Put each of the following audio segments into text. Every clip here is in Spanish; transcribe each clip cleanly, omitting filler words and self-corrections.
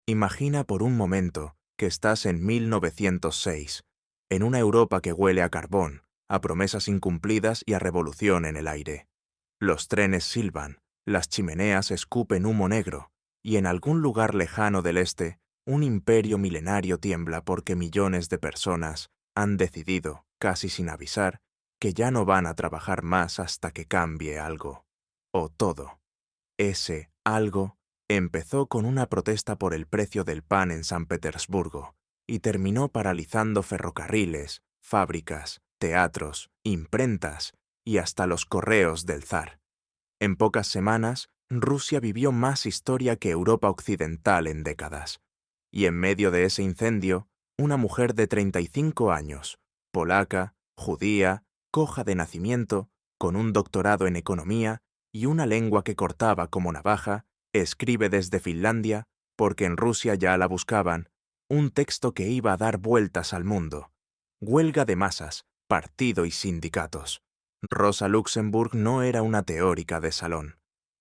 Imagina por un momento que estás en 1906, en una Europa que huele a carbón, a promesas incumplidas y a revolución en el aire. Los trenes silban, las chimeneas escupen humo negro, y en algún lugar lejano del este, un imperio milenario tiembla porque millones de personas han decidido, casi sin avisar, que ya no van a trabajar más hasta que cambie algo. O todo. Ese algo empezó con una protesta por el precio del pan en San Petersburgo y terminó paralizando ferrocarriles, fábricas, teatros, imprentas y hasta los correos del zar. En pocas semanas, Rusia vivió más historia que Europa occidental en décadas. Y en medio de ese incendio, una mujer de 35 años, polaca, judía, coja de nacimiento, con un doctorado en economía y una lengua que cortaba como navaja, escribe desde Finlandia, porque en Rusia ya la buscaban, un texto que iba a dar vueltas al mundo. Huelga de masas, partido y sindicatos. Rosa Luxemburg no era una teórica de salón.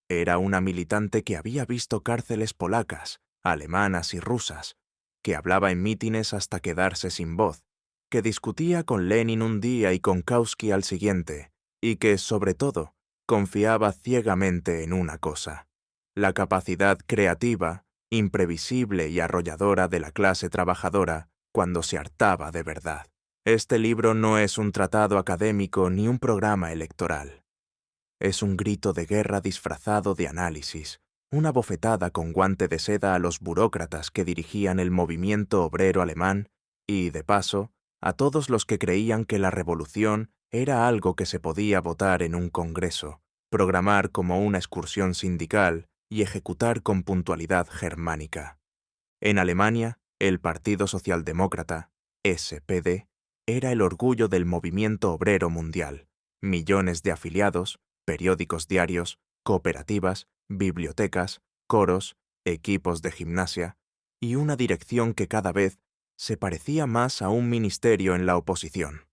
Era una militante que había visto cárceles polacas, alemanas y rusas, que hablaba en mítines hasta quedarse sin voz, que discutía con Lenin un día y con Kautsky al siguiente, y que, sobre todo, confiaba ciegamente en una cosa: la capacidad creativa, imprevisible y arrolladora de la clase trabajadora cuando se hartaba de verdad. Este libro no es un tratado académico ni un programa electoral. Es un grito de guerra disfrazado de análisis, una bofetada con guante de seda a los burócratas que dirigían el movimiento obrero alemán y, de paso, a todos los que creían que la revolución era algo que se podía votar en un congreso, programar como una excursión sindical y ejecutar con puntualidad germánica. En Alemania, el Partido Socialdemócrata, SPD, era el orgullo del movimiento obrero mundial. Millones de afiliados, periódicos diarios, cooperativas, bibliotecas, coros, equipos de gimnasia y una dirección que cada vez se parecía más a un ministerio en la oposición.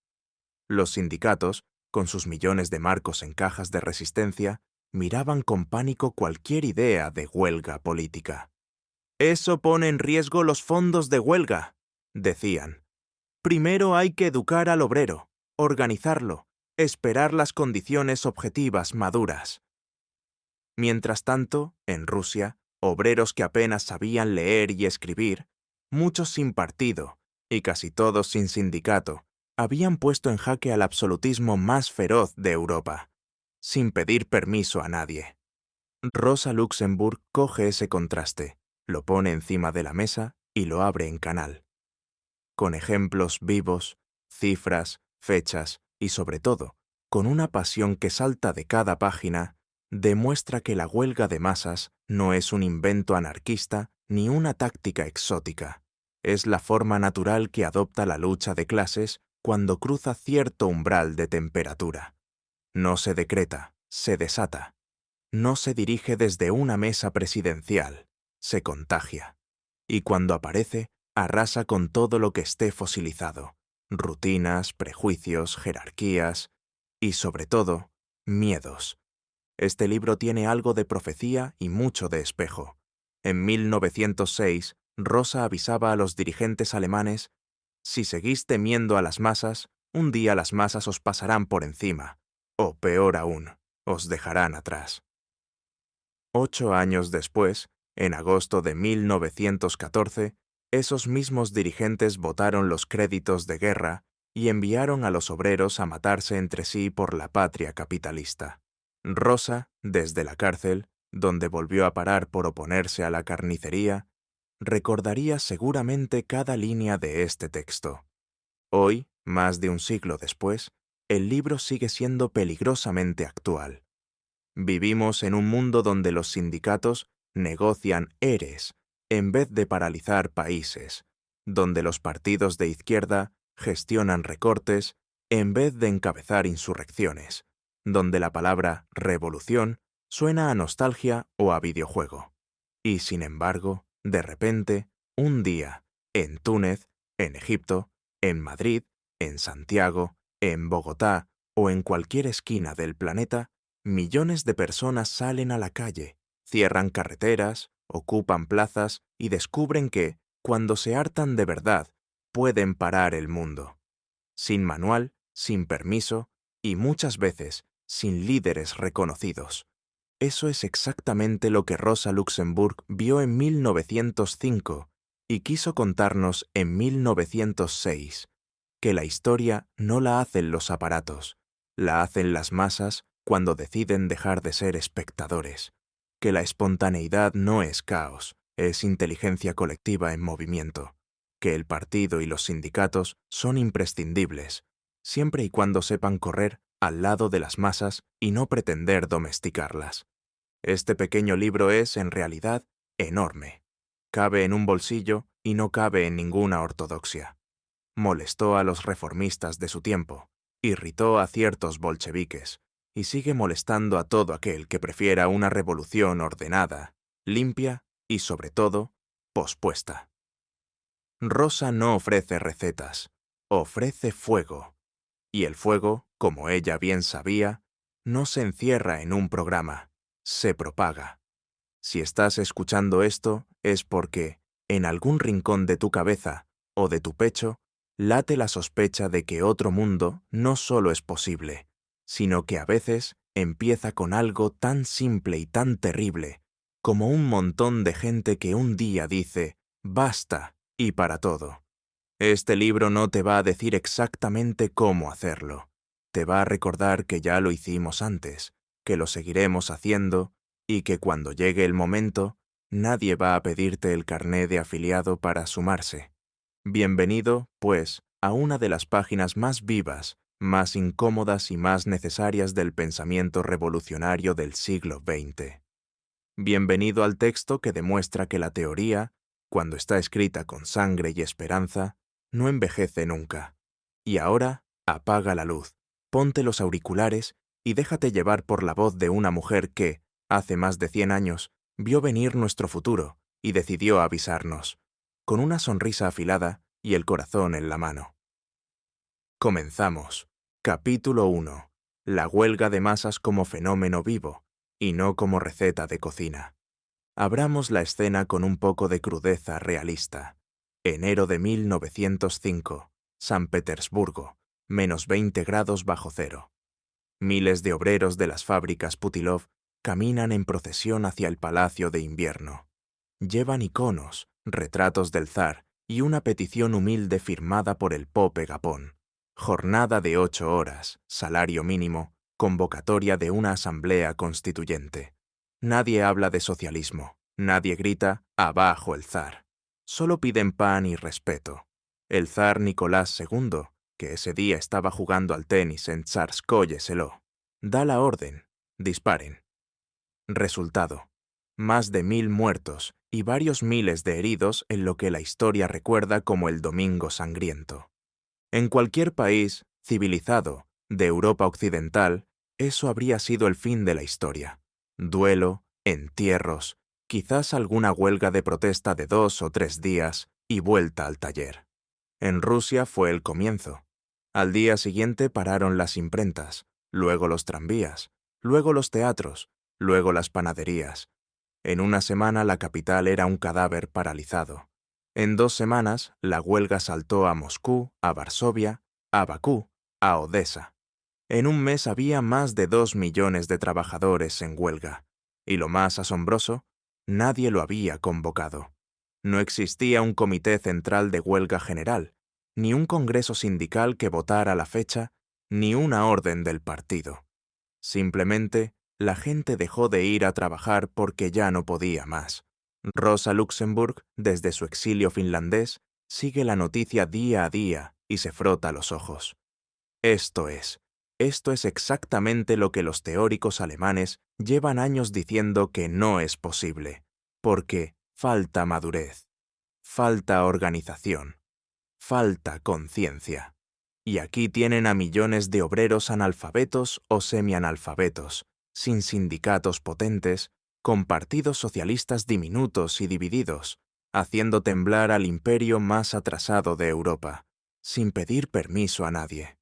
Los sindicatos, con sus millones de marcos en cajas de resistencia, miraban con pánico cualquier idea de huelga política. «Eso pone en riesgo los fondos de huelga», decían. «Primero hay que educar al obrero, organizarlo, esperar las condiciones objetivas maduras». Mientras tanto, en Rusia, obreros que apenas sabían leer y escribir, muchos sin partido y casi todos sin sindicato, habían puesto en jaque al absolutismo más feroz de Europa, sin pedir permiso a nadie. Rosa Luxemburg coge ese contraste, lo pone encima de la mesa y lo abre en canal. Con ejemplos vivos, cifras, fechas y, sobre todo, con una pasión que salta de cada página, demuestra que la huelga de masas no es un invento anarquista ni una táctica exótica. Es la forma natural que adopta la lucha de clases cuando cruza cierto umbral de temperatura. No se decreta, se desata. No se dirige desde una mesa presidencial, se contagia. Y cuando aparece, arrasa con todo lo que esté fosilizado: rutinas, prejuicios, jerarquías y, sobre todo, miedos. Este libro tiene algo de profecía y mucho de espejo. En 1906, Rosa avisaba a los dirigentes alemanes: si seguís temiendo a las masas, un día las masas os pasarán por encima, o peor aún, os dejarán atrás. 8 años después, en agosto de 1914, esos mismos dirigentes votaron los créditos de guerra y enviaron a los obreros a matarse entre sí por la patria capitalista. Rosa, desde la cárcel, donde volvió a parar por oponerse a la carnicería, recordaría seguramente cada línea de este texto. Hoy, más de un siglo después, el libro sigue siendo peligrosamente actual. Vivimos en un mundo donde los sindicatos negocian ERES en vez de paralizar países, donde los partidos de izquierda gestionan recortes en vez de encabezar insurrecciones, donde la palabra revolución suena a nostalgia o a videojuego. Y sin embargo, de repente, un día, en Túnez, en Egipto, en Madrid, en Santiago, en Bogotá o en cualquier esquina del planeta, millones de personas salen a la calle, cierran carreteras, ocupan plazas y descubren que, cuando se hartan de verdad, pueden parar el mundo. Sin manual, sin permiso y muchas veces sin líderes reconocidos. Eso es exactamente lo que Rosa Luxemburg vio en 1905 y quiso contarnos en 1906, que la historia no la hacen los aparatos, la hacen las masas cuando deciden dejar de ser espectadores, que la espontaneidad no es caos, es inteligencia colectiva en movimiento, que el partido y los sindicatos son imprescindibles, siempre y cuando sepan correr al lado de las masas y no pretender domesticarlas. Este pequeño libro es, en realidad, enorme. Cabe en un bolsillo y no cabe en ninguna ortodoxia. Molestó a los reformistas de su tiempo, irritó a ciertos bolcheviques, y sigue molestando a todo aquel que prefiera una revolución ordenada, limpia y, sobre todo, pospuesta. Rosa no ofrece recetas, ofrece fuego. Y el fuego, como ella bien sabía, no se encierra en un programa, se propaga. Si estás escuchando esto es porque, en algún rincón de tu cabeza o de tu pecho, late la sospecha de que otro mundo no solo es posible, sino que a veces empieza con algo tan simple y tan terrible como un montón de gente que un día dice «basta» y para todo. Este libro no te va a decir exactamente cómo hacerlo. Te va a recordar que ya lo hicimos antes, que lo seguiremos haciendo y que cuando llegue el momento, nadie va a pedirte el carné de afiliado para sumarse. Bienvenido, pues, a una de las páginas más vivas, más incómodas y más necesarias del pensamiento revolucionario del siglo XX. Bienvenido al texto que demuestra que la teoría, cuando está escrita con sangre y esperanza, no envejece nunca. Y ahora, apaga la luz, ponte los auriculares y déjate llevar por la voz de una mujer que, hace más de 100 años, vio venir nuestro futuro y decidió avisarnos, con una sonrisa afilada y el corazón en la mano. Comenzamos. Capítulo 1. La huelga de masas como fenómeno vivo, y no como receta de cocina. Abramos la escena con un poco de crudeza realista. Enero de 1905, San Petersburgo, -20 grados bajo cero. Miles de obreros de las fábricas Putilov caminan en procesión hacia el Palacio de Invierno. Llevan iconos, retratos del zar y una petición humilde firmada por el Pope Gapón. Jornada de 8 horas, salario mínimo, convocatoria de una asamblea constituyente. Nadie habla de socialismo, nadie grita «abajo el zar». Solo piden pan y respeto. El zar Nicolás II, que ese día estaba jugando al tenis en Tsarskoye Seló, da la orden, disparen. Resultado: más de 1000 muertos y varios miles de heridos en lo que la historia recuerda como el Domingo Sangriento. En cualquier país civilizado de Europa Occidental, eso habría sido el fin de la historia. Duelo, entierros, quizás alguna huelga de protesta de 2 o 3 días y vuelta al taller. En Rusia fue el comienzo. Al día siguiente pararon las imprentas, luego los tranvías, luego los teatros, luego las panaderías. En una semana la capital era un cadáver paralizado. En 2 semanas la huelga saltó a Moscú, a Varsovia, a Bakú, a Odessa. En un mes había más de 2 millones de trabajadores en huelga. Y lo más asombroso, nadie lo había convocado. No existía un comité central de huelga general, ni un congreso sindical que votara la fecha, ni una orden del partido. Simplemente, la gente dejó de ir a trabajar porque ya no podía más. Rosa Luxemburg, desde su exilio finlandés, sigue la noticia día a día y se frota los ojos. Esto es exactamente lo que los teóricos alemanes llevan años diciendo que no es posible, porque falta madurez, falta organización, falta conciencia. Y aquí tienen a millones de obreros analfabetos o semianalfabetos, sin sindicatos potentes, con partidos socialistas diminutos y divididos, haciendo temblar al imperio más atrasado de Europa, sin pedir permiso a nadie.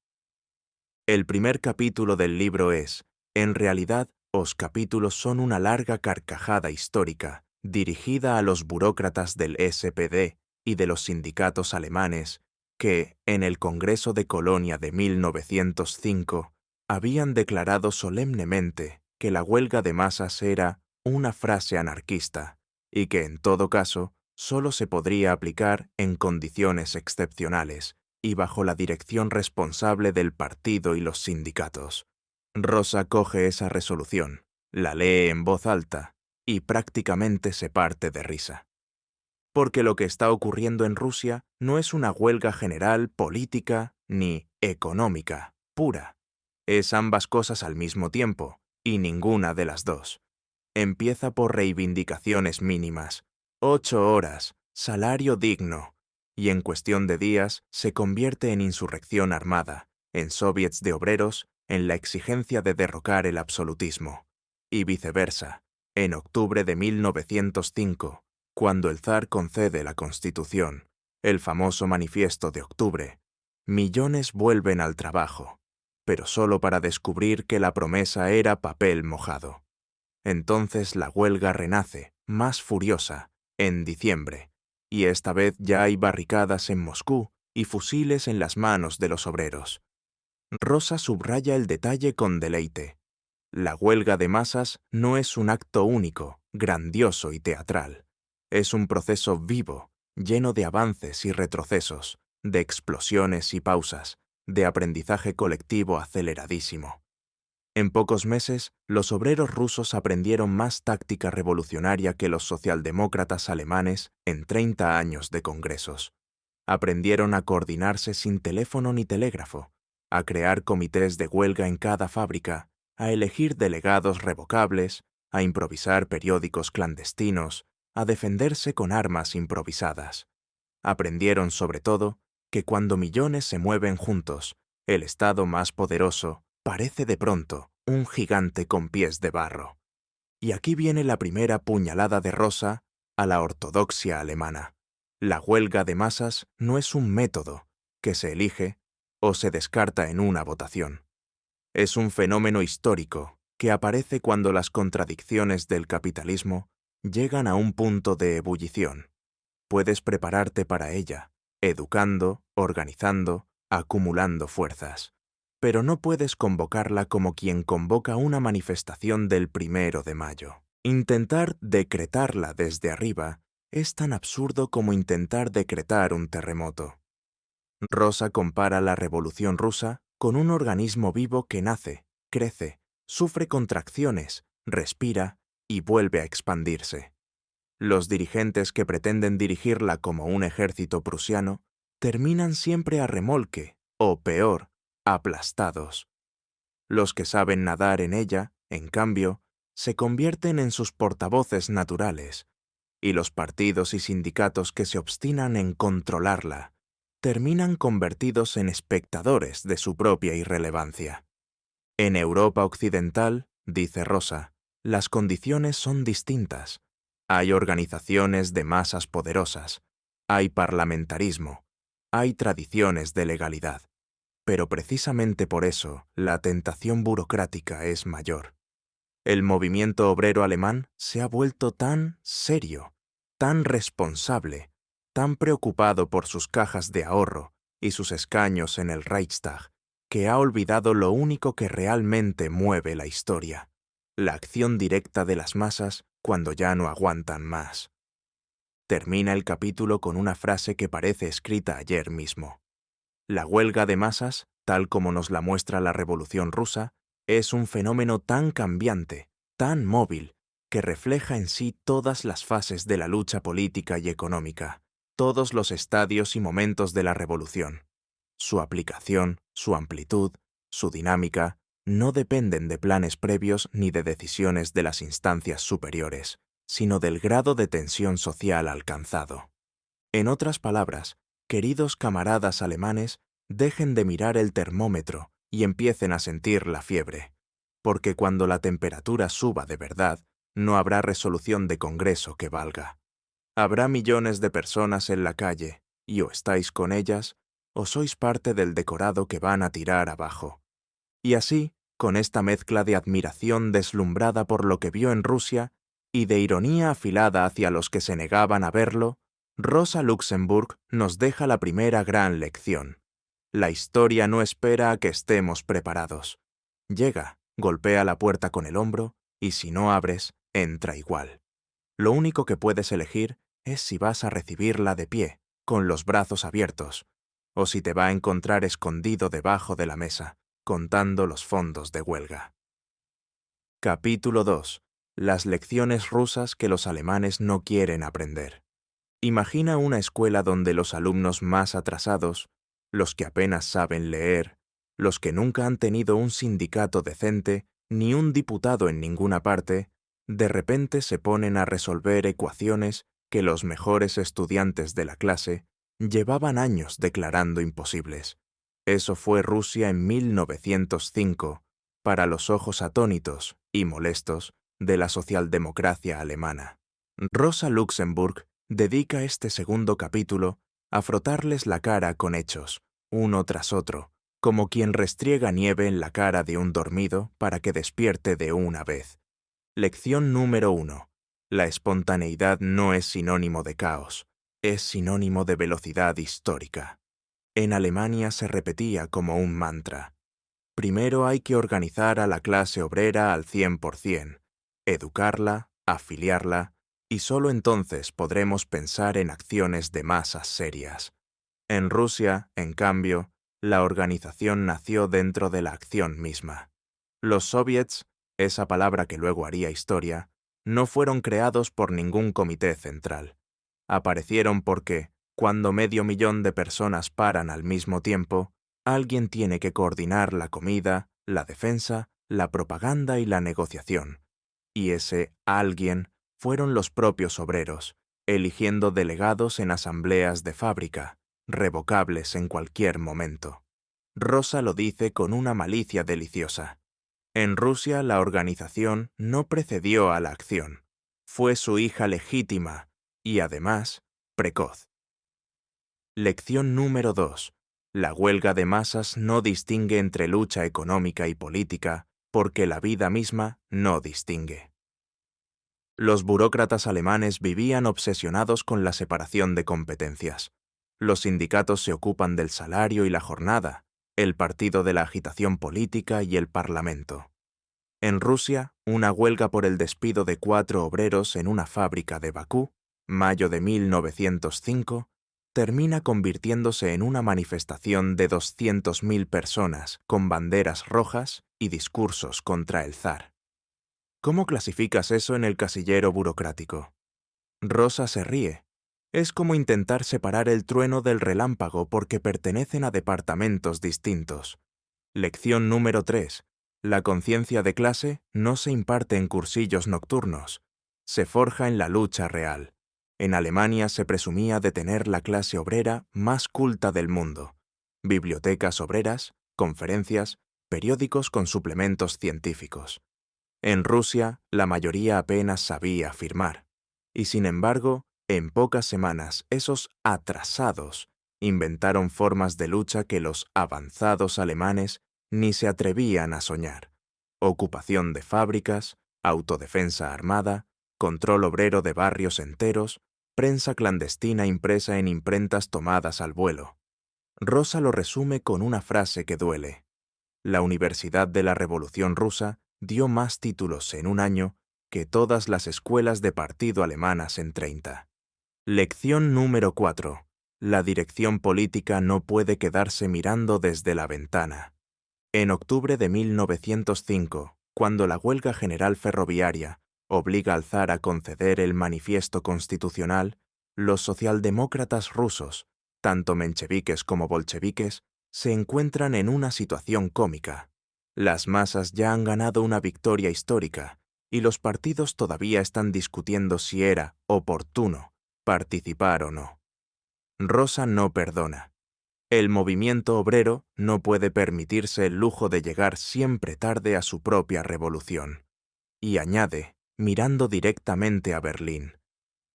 El primer capítulo del libro es, en realidad, los capítulos son una larga carcajada histórica dirigida a los burócratas del SPD y de los sindicatos alemanes que, en el Congreso de Colonia de 1905, habían declarado solemnemente que la huelga de masas era una frase anarquista y que, en todo caso, solo se podría aplicar en condiciones excepcionales y bajo la dirección responsable del partido y los sindicatos. Rosa coge esa resolución, la lee en voz alta y prácticamente se parte de risa. Porque lo que está ocurriendo en Rusia no es una huelga general política ni económica pura. Es ambas cosas al mismo tiempo, y ninguna de las dos. Empieza por reivindicaciones mínimas, 8 horas, salario digno, y en cuestión de días se convierte en insurrección armada, en soviets de obreros, en la exigencia de derrocar el absolutismo. Y viceversa, en octubre de 1905, cuando el zar concede la Constitución, el famoso Manifiesto de Octubre, millones vuelven al trabajo, pero solo para descubrir que la promesa era papel mojado. Entonces la huelga renace, más furiosa, en diciembre, y esta vez ya hay barricadas en Moscú y fusiles en las manos de los obreros. Rosa subraya el detalle con deleite. La huelga de masas no es un acto único, grandioso y teatral. Es un proceso vivo, lleno de avances y retrocesos, de explosiones y pausas, de aprendizaje colectivo aceleradísimo. En pocos meses, los obreros rusos aprendieron más táctica revolucionaria que los socialdemócratas alemanes en 30 años de congresos. Aprendieron a coordinarse sin teléfono ni telégrafo, a crear comités de huelga en cada fábrica, a elegir delegados revocables, a improvisar periódicos clandestinos, a defenderse con armas improvisadas. Aprendieron, sobre todo, que cuando millones se mueven juntos, el Estado más poderoso parece de pronto un gigante con pies de barro. Y aquí viene la primera puñalada de Rosa a la ortodoxia alemana. La huelga de masas no es un método que se elige o se descarta en una votación. Es un fenómeno histórico que aparece cuando las contradicciones del capitalismo llegan a un punto de ebullición. Puedes prepararte para ella, educando, organizando, acumulando fuerzas. Pero no puedes convocarla como quien convoca una manifestación del 1 de mayo. Intentar decretarla desde arriba es tan absurdo como intentar decretar un terremoto. Rosa compara la Revolución rusa con un organismo vivo que nace, crece, sufre contracciones, respira y vuelve a expandirse. Los dirigentes que pretenden dirigirla como un ejército prusiano terminan siempre a remolque, o peor, aplastados. Los que saben nadar en ella, en cambio, se convierten en sus portavoces naturales, y los partidos y sindicatos que se obstinan en controlarla terminan convertidos en espectadores de su propia irrelevancia. En Europa occidental, dice Rosa, las condiciones son distintas. Hay organizaciones de masas poderosas, hay parlamentarismo, hay tradiciones de legalidad. Pero precisamente por eso la tentación burocrática es mayor. El movimiento obrero alemán se ha vuelto tan serio, tan responsable, tan preocupado por sus cajas de ahorro y sus escaños en el Reichstag, que ha olvidado lo único que realmente mueve la historia, la acción directa de las masas cuando ya no aguantan más. Termina el capítulo con una frase que parece escrita ayer mismo. La huelga de masas, tal como nos la muestra la Revolución rusa, es un fenómeno tan cambiante, tan móvil, que refleja en sí todas las fases de la lucha política y económica, todos los estadios y momentos de la revolución. Su aplicación, su amplitud, su dinámica, no dependen de planes previos ni de decisiones de las instancias superiores, sino del grado de tensión social alcanzado. En otras palabras, queridos camaradas alemanes, dejen de mirar el termómetro y empiecen a sentir la fiebre, porque cuando la temperatura suba de verdad, no habrá resolución de Congreso que valga. Habrá millones de personas en la calle, y o estáis con ellas, o sois parte del decorado que van a tirar abajo. Y así, con esta mezcla de admiración deslumbrada por lo que vio en Rusia y de ironía afilada hacia los que se negaban a verlo, Rosa Luxemburg nos deja la primera gran lección. La historia no espera a que estemos preparados. Llega, golpea la puerta con el hombro, y si no abres, entra igual. Lo único que puedes elegir es si vas a recibirla de pie, con los brazos abiertos, o si te va a encontrar escondido debajo de la mesa, contando los fondos de huelga. Capítulo 2. Las lecciones rusas que los alemanes no quieren aprender. Imagina una escuela donde los alumnos más atrasados, los que apenas saben leer, los que nunca han tenido un sindicato decente ni un diputado en ninguna parte, de repente se ponen a resolver ecuaciones que los mejores estudiantes de la clase llevaban años declarando imposibles. Eso fue Rusia en 1905, para los ojos atónitos y molestos de la socialdemocracia alemana. Rosa Luxemburg dedica este segundo capítulo a frotarles la cara con hechos, uno tras otro, como quien restriega nieve en la cara de un dormido para que despierte de una vez. Lección número 1. La espontaneidad no es sinónimo de caos, es sinónimo de velocidad histórica. En Alemania se repetía como un mantra. Primero hay que organizar a la clase obrera al 100%, educarla, afiliarla, y solo entonces podremos pensar en acciones de masas serias. En Rusia, en cambio, la organización nació dentro de la acción misma. Los soviets, esa palabra que luego haría historia, no fueron creados por ningún comité central. Aparecieron porque, cuando 500.000 de personas paran al mismo tiempo, alguien tiene que coordinar la comida, la defensa, la propaganda y la negociación. Y ese alguien fueron los propios obreros, eligiendo delegados en asambleas de fábrica, revocables en cualquier momento. Rosa lo dice con una malicia deliciosa. En Rusia la organización no precedió a la acción. Fue su hija legítima y, además, precoz. Lección número 2. La huelga de masas no distingue entre lucha económica y política, porque la vida misma no distingue. Los burócratas alemanes vivían obsesionados con la separación de competencias. Los sindicatos se ocupan del salario y la jornada, el partido de la agitación política y el parlamento. En Rusia, una huelga por el despido de 4 obreros en una fábrica de Bakú, mayo de 1905, termina convirtiéndose en una manifestación de 200.000 personas con banderas rojas y discursos contra el zar. ¿Cómo clasificas eso en el casillero burocrático? Rosa se ríe. Es como intentar separar el trueno del relámpago porque pertenecen a departamentos distintos. Lección número 3. La conciencia de clase no se imparte en cursillos nocturnos, se forja en la lucha real. En Alemania se presumía de tener la clase obrera más culta del mundo. Bibliotecas obreras, conferencias, periódicos con suplementos científicos. En Rusia, la mayoría apenas sabía firmar. Y sin embargo, en pocas semanas, esos atrasados inventaron formas de lucha que los avanzados alemanes ni se atrevían a soñar. Ocupación de fábricas, autodefensa armada, control obrero de barrios enteros, prensa clandestina impresa en imprentas tomadas al vuelo. Rosa lo resume con una frase que duele. La Universidad de la Revolución Rusa dio más títulos en un año que todas las escuelas de partido alemanas en 30. Lección número 4. La dirección política no puede quedarse mirando desde la ventana. En octubre de 1905, cuando la huelga general ferroviaria obliga al zar a conceder el manifiesto constitucional, los socialdemócratas rusos, tanto mencheviques como bolcheviques, se encuentran en una situación cómica. Las masas ya han ganado una victoria histórica y los partidos todavía están discutiendo si era oportuno participar o no. Rosa no perdona. El movimiento obrero no puede permitirse el lujo de llegar siempre tarde a su propia revolución. Y añade, mirando directamente a Berlín,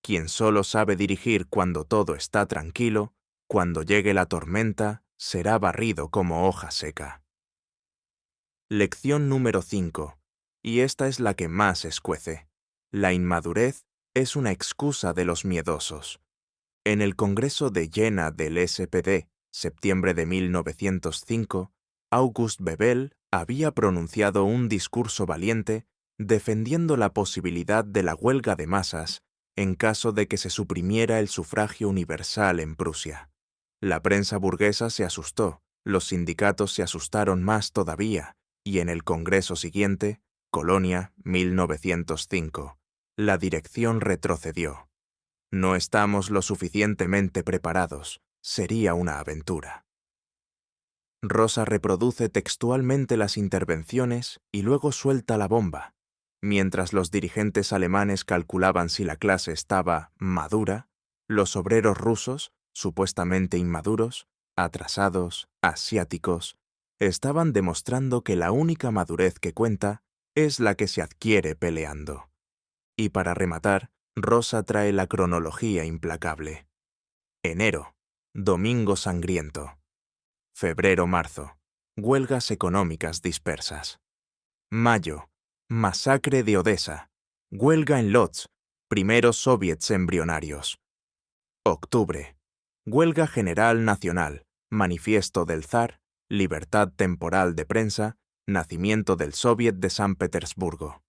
quien solo sabe dirigir cuando todo está tranquilo, cuando llegue la tormenta, será barrido como hoja seca. Lección número 5, y esta es la que más escuece. La inmadurez es una excusa de los miedosos. En el Congreso de Jena del SPD, septiembre de 1905, August Bebel había pronunciado un discurso valiente defendiendo la posibilidad de la huelga de masas en caso de que se suprimiera el sufragio universal en Prusia. La prensa burguesa se asustó, los sindicatos se asustaron más todavía, y en el Congreso siguiente, Colonia, 1905, la dirección retrocedió. No estamos lo suficientemente preparados. Sería una aventura. Rosa reproduce textualmente las intervenciones y luego suelta la bomba. Mientras los dirigentes alemanes calculaban si la clase estaba madura, los obreros rusos, supuestamente inmaduros, atrasados, asiáticos, estaban demostrando que la única madurez que cuenta es la que se adquiere peleando. Y para rematar, Rosa trae la cronología implacable. Enero, Domingo Sangriento. Febrero-marzo, huelgas económicas dispersas. Mayo, masacre de Odessa, huelga en Lodz, primeros soviets embrionarios. Octubre, huelga general nacional, manifiesto del zar, libertad temporal de prensa, nacimiento del soviet de San Petersburgo.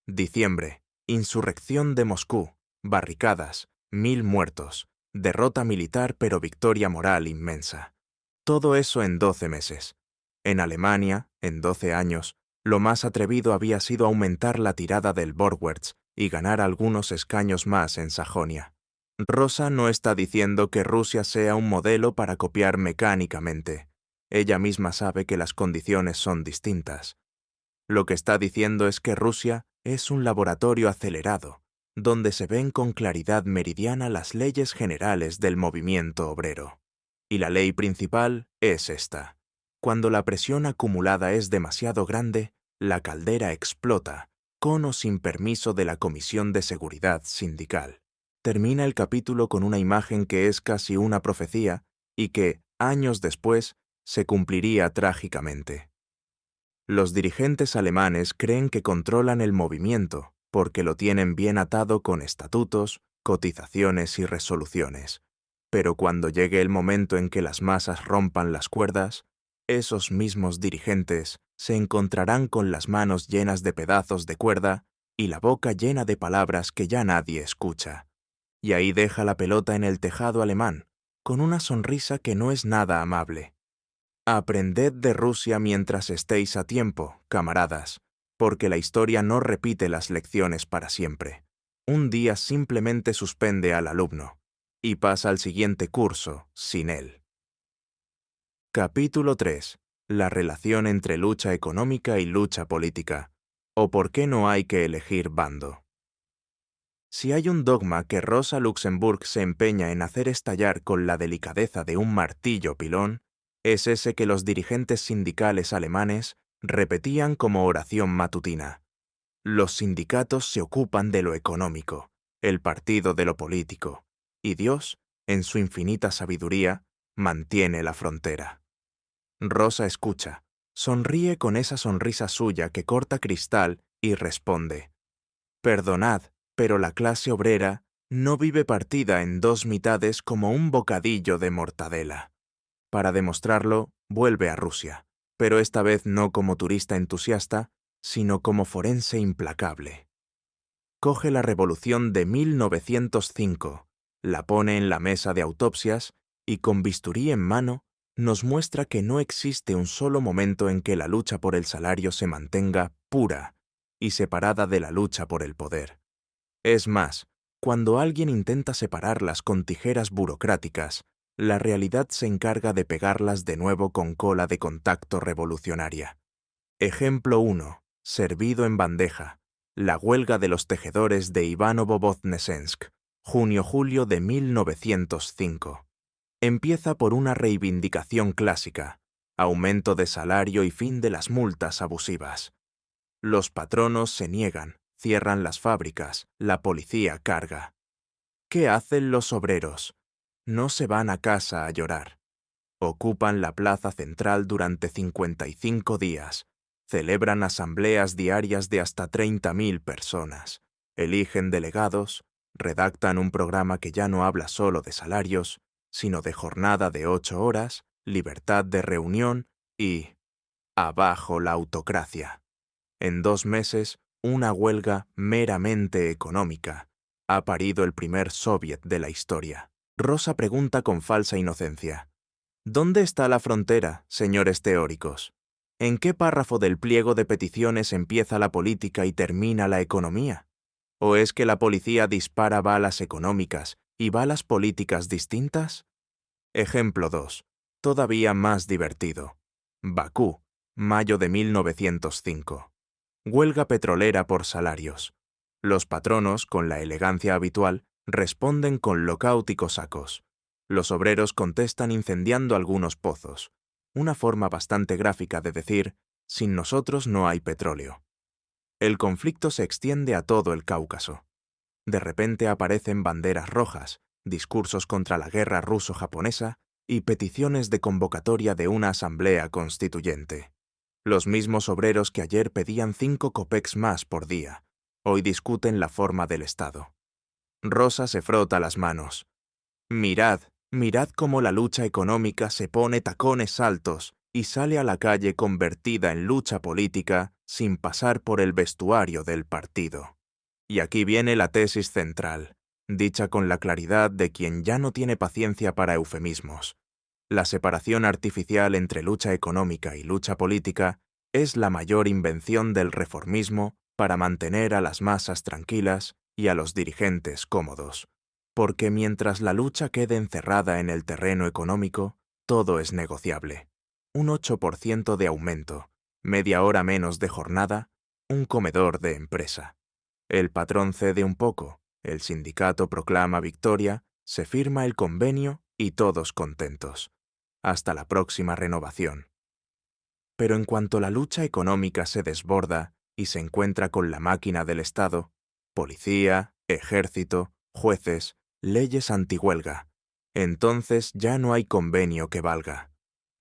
Diciembre, insurrección de Moscú, barricadas, 1000 muertos, derrota militar pero victoria moral inmensa. Todo eso en 12 meses. En Alemania, en 12 años, lo más atrevido había sido aumentar la tirada del Vorwärts y ganar algunos escaños más en Sajonia. Rosa no está diciendo que Rusia sea un modelo para copiar mecánicamente. Ella misma sabe que las condiciones son distintas. Lo que está diciendo es que Rusia es un laboratorio acelerado, donde se ven con claridad meridiana las leyes generales del movimiento obrero. Y la ley principal es esta. Cuando la presión acumulada es demasiado grande, la caldera explota, con o sin permiso de la Comisión de Seguridad Sindical. Termina el capítulo con una imagen que es casi una profecía y que, años después, se cumpliría trágicamente. Los dirigentes alemanes creen que controlan el movimiento porque lo tienen bien atado con estatutos, cotizaciones y resoluciones. Pero cuando llegue el momento en que las masas rompan las cuerdas, esos mismos dirigentes se encontrarán con las manos llenas de pedazos de cuerda y la boca llena de palabras que ya nadie escucha. Y ahí deja la pelota en el tejado alemán, con una sonrisa que no es nada amable. Aprended de Rusia mientras estéis a tiempo, camaradas, porque la historia no repite las lecciones para siempre. Un día simplemente suspende al alumno y pasa al siguiente curso sin él. Capítulo 3. La relación entre lucha económica y lucha política, o por qué no hay que elegir bando. Si hay un dogma que Rosa Luxemburg se empeña en hacer estallar con la delicadeza de un martillo pilón, es ese que los dirigentes sindicales alemanes repetían como oración matutina. Los sindicatos se ocupan de lo económico, el partido de lo político, y Dios, en su infinita sabiduría, mantiene la frontera. Rosa escucha, sonríe con esa sonrisa suya que corta cristal y responde: «Perdonad, pero la clase obrera no vive partida en dos mitades como un bocadillo de mortadela». Para demostrarlo, vuelve a Rusia, pero esta vez no como turista entusiasta, sino como forense implacable. Coge la revolución de 1905, la pone en la mesa de autopsias y con bisturí en mano nos muestra que no existe un solo momento en que la lucha por el salario se mantenga pura y separada de la lucha por el poder. Es más, cuando alguien intenta separarlas con tijeras burocráticas, la realidad se encarga de pegarlas de nuevo con cola de contacto revolucionaria. Ejemplo 1. Servido en bandeja. La huelga de los tejedores de Ivanovo-Voznetsensk, junio-julio de 1905. Empieza por una reivindicación clásica: aumento de salario y fin de las multas abusivas. Los patronos se niegan, cierran las fábricas, la policía carga. ¿Qué hacen los obreros? No se van a casa a llorar. Ocupan la plaza central durante 55 días. Celebran asambleas diarias de hasta 30.000 personas. eligen delegados, redactan un programa que ya no habla solo de salarios, sino de jornada de 8 horas, libertad de reunión y abajo la autocracia. En 2 meses, una huelga meramente económica ha parido el primer soviet de la historia. Rosa pregunta con falsa inocencia: ¿dónde está la frontera, señores teóricos? ¿En qué párrafo del pliego de peticiones empieza la política y termina la economía? ¿O es que la policía dispara balas económicas y balas políticas distintas? Ejemplo 2. Todavía más divertido. Bakú, mayo de 1905. Huelga petrolera por salarios. Los patronos, con la elegancia habitual, responden con lockout y cosacos. Los obreros contestan incendiando algunos pozos. Una forma bastante gráfica de decir: sin nosotros no hay petróleo. El conflicto se extiende a todo el Cáucaso. De repente aparecen banderas rojas, discursos contra la guerra ruso-japonesa y peticiones de convocatoria de una asamblea constituyente. Los mismos obreros que ayer pedían 5 kopecks más por día, hoy discuten la forma del Estado. Rosa se frota las manos. Mirad, mirad cómo la lucha económica se pone tacones altos y sale a la calle convertida en lucha política sin pasar por el vestuario del partido. Y aquí viene la tesis central, dicha con la claridad de quien ya no tiene paciencia para eufemismos. La separación artificial entre lucha económica y lucha política es la mayor invención del reformismo para mantener a las masas tranquilas y a los dirigentes cómodos. Porque mientras la lucha quede encerrada en el terreno económico, todo es negociable. Un 8% de aumento, media hora menos de jornada, un comedor de empresa. El patrón cede un poco, el sindicato proclama victoria, se firma el convenio y todos contentos. Hasta la próxima renovación. Pero en cuanto la lucha económica se desborda y se encuentra con la máquina del Estado, policía, ejército, jueces, leyes antihuelga, entonces ya no hay convenio que valga.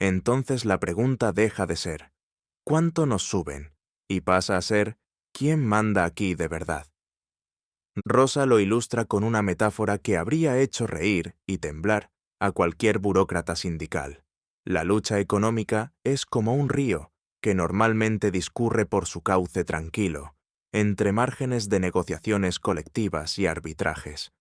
Entonces la pregunta deja de ser ¿cuánto nos suben? Y pasa a ser ¿quién manda aquí de verdad? Rosa lo ilustra con una metáfora que habría hecho reír y temblar a cualquier burócrata sindical. La lucha económica es como un río que normalmente discurre por su cauce tranquilo, entre márgenes de negociaciones colectivas y arbitrajes.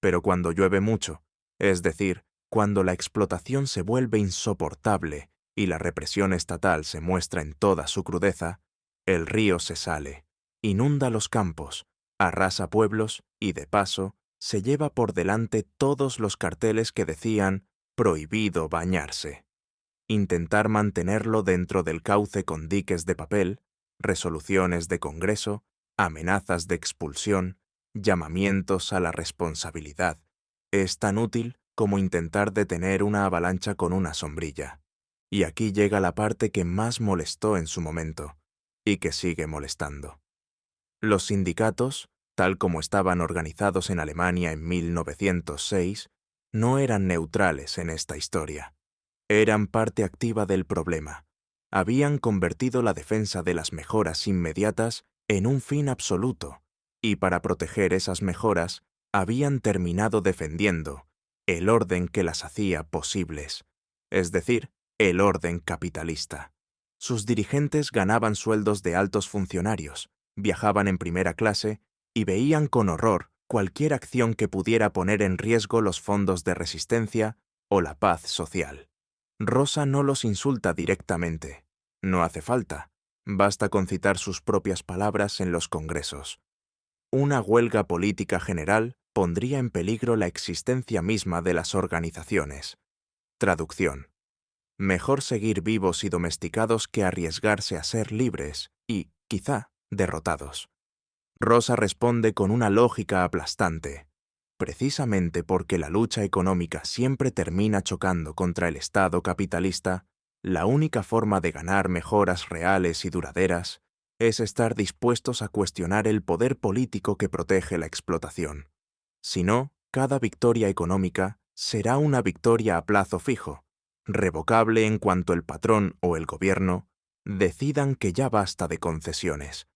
Pero cuando llueve mucho, es decir, cuando la explotación se vuelve insoportable y la represión estatal se muestra en toda su crudeza, el río se sale, inunda los campos, arrasa pueblos y, de paso, se lleva por delante todos los carteles que decían «prohibido bañarse». Intentar mantenerlo dentro del cauce con diques de papel, resoluciones de Congreso, amenazas de expulsión, llamamientos a la responsabilidad, es tan útil como intentar detener una avalancha con una sombrilla. Y aquí llega la parte que más molestó en su momento, y que sigue molestando. Los sindicatos, tal como estaban organizados en Alemania en 1906, no eran neutrales en esta historia. Eran parte activa del problema. Habían convertido la defensa de las mejoras inmediatas en un fin absoluto, y para proteger esas mejoras, habían terminado defendiendo el orden que las hacía posibles, es decir, el orden capitalista. Sus dirigentes ganaban sueldos de altos funcionarios, viajaban en primera clase y veían con horror cualquier acción que pudiera poner en riesgo los fondos de resistencia o la paz social. Rosa no los insulta directamente. No hace falta. Basta con citar sus propias palabras en los congresos. Una huelga política general pondría en peligro la existencia misma de las organizaciones. Traducción. Mejor seguir vivos y domesticados que arriesgarse a ser libres y, quizá, derrotados. Rosa responde con una lógica aplastante. Precisamente porque la lucha económica siempre termina chocando contra el Estado capitalista, la única forma de ganar mejoras reales y duraderas es estar dispuestos a cuestionar el poder político que protege la explotación. Si no, cada victoria económica será una victoria a plazo fijo, revocable en cuanto el patrón o el gobierno decidan que ya basta de concesiones.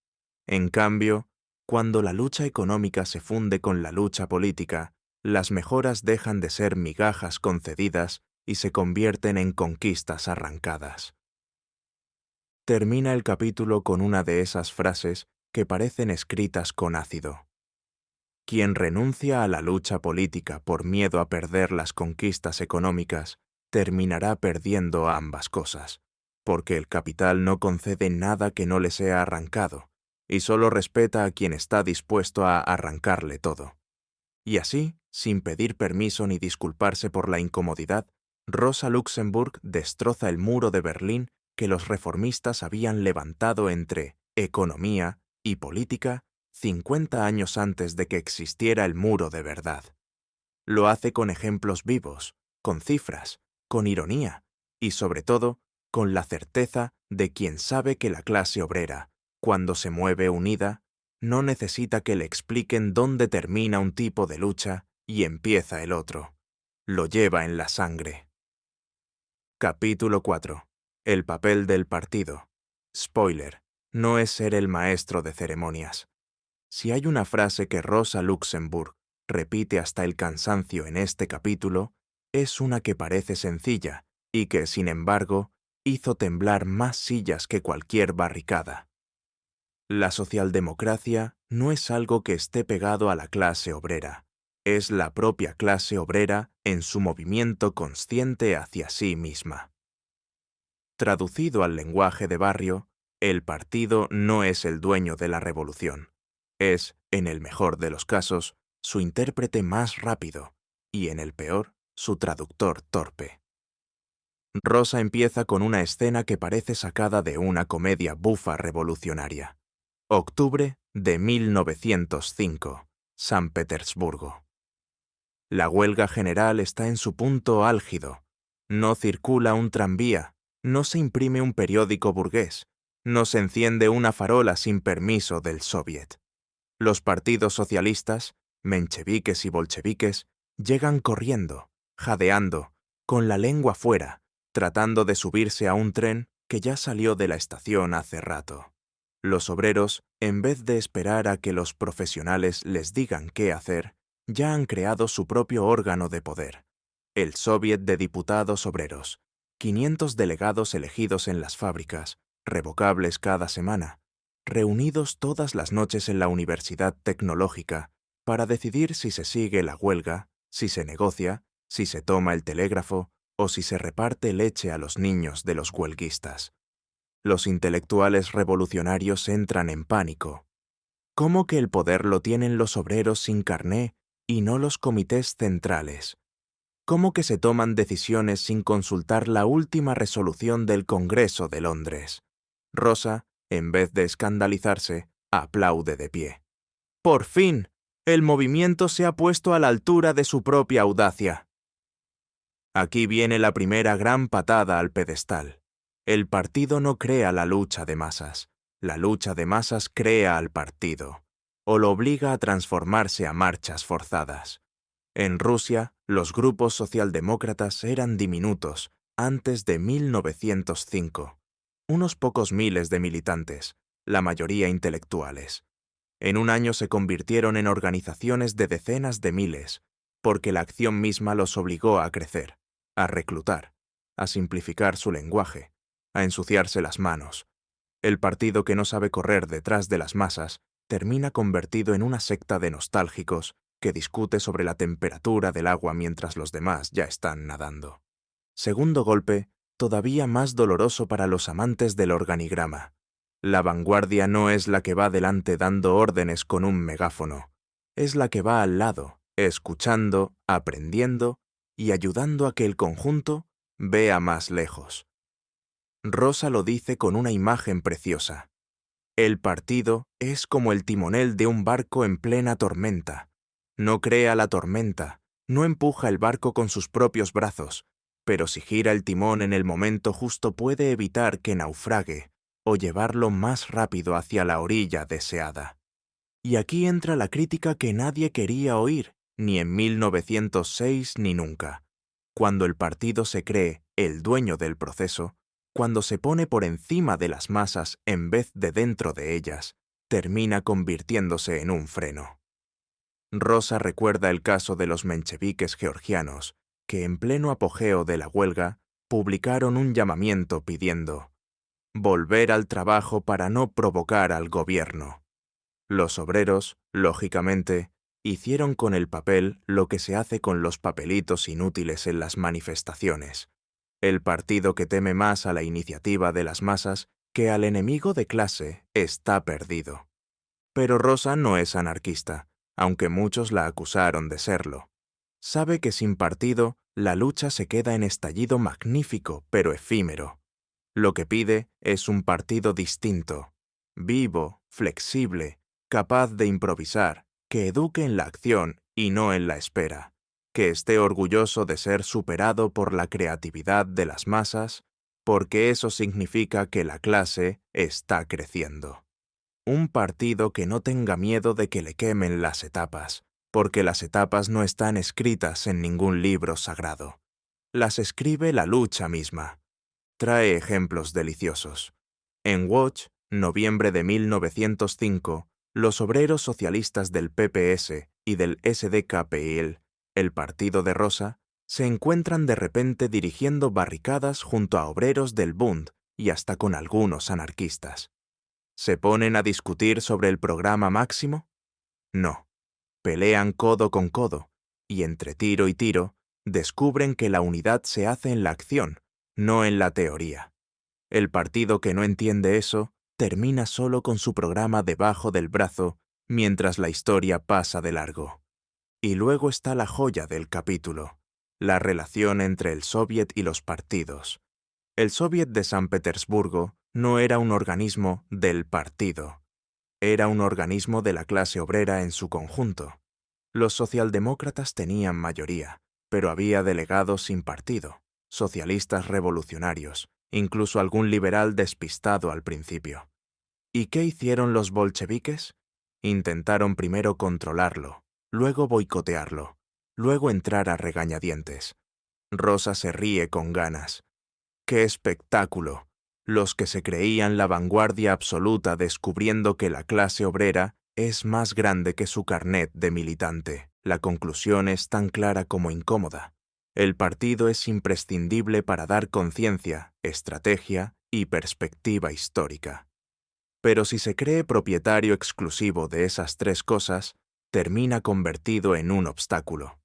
En cambio, Cuando la lucha económica se funde con la lucha política, las mejoras dejan de ser migajas concedidas y se convierten en conquistas arrancadas. Termina el capítulo con una de esas frases que parecen escritas con ácido. Quien renuncia a la lucha política por miedo a perder las conquistas económicas, terminará perdiendo ambas cosas, porque el capital no concede nada que no le sea arrancado, y solo respeta a quien está dispuesto a arrancarle todo. Y así, sin pedir permiso ni disculparse por la incomodidad, Rosa Luxemburg destroza el muro de Berlín que los reformistas habían levantado entre economía y política 50 años antes de que existiera el muro de verdad. Lo hace con ejemplos vivos, con cifras, con ironía y, sobre todo, con la certeza de quien sabe que la clase obrera, cuando se mueve unida, no necesita que le expliquen dónde termina un tipo de lucha y empieza el otro. Lo lleva en la sangre. Capítulo 4. El papel del partido. Spoiler: no es ser el maestro de ceremonias. Si hay una frase que Rosa Luxemburg repite hasta el cansancio en este capítulo, es una que parece sencilla y que, sin embargo, hizo temblar más sillas que cualquier barricada. La socialdemocracia no es algo que esté pegado a la clase obrera, es la propia clase obrera en su movimiento consciente hacia sí misma. Traducido al lenguaje de barrio, el partido no es el dueño de la revolución. Es, en el mejor de los casos, su intérprete más rápido y, en el peor, su traductor torpe. Rosa empieza con una escena que parece sacada de una comedia bufa revolucionaria. Octubre de 1905, San Petersburgo. La huelga general está en su punto álgido. No circula un tranvía, no se imprime un periódico burgués, no se enciende una farola sin permiso del Soviet. Los partidos socialistas, mencheviques y bolcheviques, llegan corriendo, jadeando, con la lengua fuera, tratando de subirse a un tren que ya salió de la estación hace rato. Los obreros, en vez de esperar a que los profesionales les digan qué hacer, ya han creado su propio órgano de poder, el Soviet de Diputados Obreros, 500 delegados elegidos en las fábricas, revocables cada semana, reunidos todas las noches en la Universidad Tecnológica para decidir si se sigue la huelga, si se negocia, si se toma el telégrafo o si se reparte leche a los niños de los huelguistas. Los intelectuales revolucionarios entran en pánico. ¿Cómo que el poder lo tienen los obreros sin carné y no los comités centrales? ¿Cómo que se toman decisiones sin consultar la última resolución del Congreso de Londres? Rosa, en vez de escandalizarse, aplaude de pie. ¡Por fin! El movimiento se ha puesto a la altura de su propia audacia. Aquí viene la primera gran patada al pedestal. El partido no crea la lucha de masas. La lucha de masas crea al partido, o lo obliga a transformarse a marchas forzadas. En Rusia, los grupos socialdemócratas eran diminutos antes de 1905. Unos pocos miles de militantes, la mayoría intelectuales. En un año se convirtieron en organizaciones de decenas de miles, porque la acción misma los obligó a crecer, a reclutar, a simplificar su lenguaje, a ensuciarse las manos. El partido que no sabe correr detrás de las masas termina convertido en una secta de nostálgicos que discute sobre la temperatura del agua mientras los demás ya están nadando. Segundo golpe, todavía más doloroso para los amantes del organigrama. La vanguardia no es la que va delante dando órdenes con un megáfono, es la que va al lado, escuchando, aprendiendo y ayudando a que el conjunto vea más lejos. Rosa lo dice con una imagen preciosa. El partido es como el timonel de un barco en plena tormenta. No crea la tormenta, no empuja el barco con sus propios brazos, pero si gira el timón en el momento justo puede evitar que naufrague o llevarlo más rápido hacia la orilla deseada. Y aquí entra la crítica que nadie quería oír, ni en 1906 ni nunca. Cuando el partido se cree el dueño del proceso, cuando se pone por encima de las masas en vez de dentro de ellas, termina convirtiéndose en un freno. Rosa recuerda el caso de los mencheviques georgianos, que en pleno apogeo de la huelga publicaron un llamamiento pidiendo volver al trabajo para no provocar al gobierno. Los obreros, lógicamente, hicieron con el papel lo que se hace con los papelitos inútiles en las manifestaciones. El partido que teme más a la iniciativa de las masas que al enemigo de clase está perdido. Pero Rosa no es anarquista, aunque muchos la acusaron de serlo. Sabe que sin partido, la lucha se queda en estallido magnífico, pero efímero. Lo que pide es un partido distinto, vivo, flexible, capaz de improvisar, que eduque en la acción y no en la espera, que esté orgulloso de ser superado por la creatividad de las masas, porque eso significa que la clase está creciendo. Un partido que no tenga miedo de que le quemen las etapas, porque las etapas no están escritas en ningún libro sagrado. Las escribe la lucha misma. Trae ejemplos deliciosos. En Watch, noviembre de 1905, los obreros socialistas del PPS y del SDKPL, el partido de Rosa, se encuentran de repente dirigiendo barricadas junto a obreros del Bund y hasta con algunos anarquistas. ¿Se ponen a discutir sobre el programa máximo? No. Pelean codo con codo, y entre tiro y tiro, descubren que la unidad se hace en la acción, no en la teoría. El partido que no entiende eso termina solo con su programa debajo del brazo mientras la historia pasa de largo. Y luego está la joya del capítulo, la relación entre el Soviet y los partidos. El Soviet de San Petersburgo no era un organismo del partido. Era un organismo de la clase obrera en su conjunto. Los socialdemócratas tenían mayoría, pero había delegados sin partido, socialistas revolucionarios, incluso algún liberal despistado al principio. ¿Y qué hicieron los bolcheviques? Intentaron primero controlarlo, luego boicotearlo, luego entrar a regañadientes. Rosa se ríe con ganas. ¡Qué espectáculo! Los que se creían la vanguardia absoluta descubriendo que la clase obrera es más grande que su carnet de militante. La conclusión es tan clara como incómoda. El partido es imprescindible para dar conciencia, estrategia y perspectiva histórica. Pero si se cree propietario exclusivo de esas tres cosas, termina convertido en un obstáculo.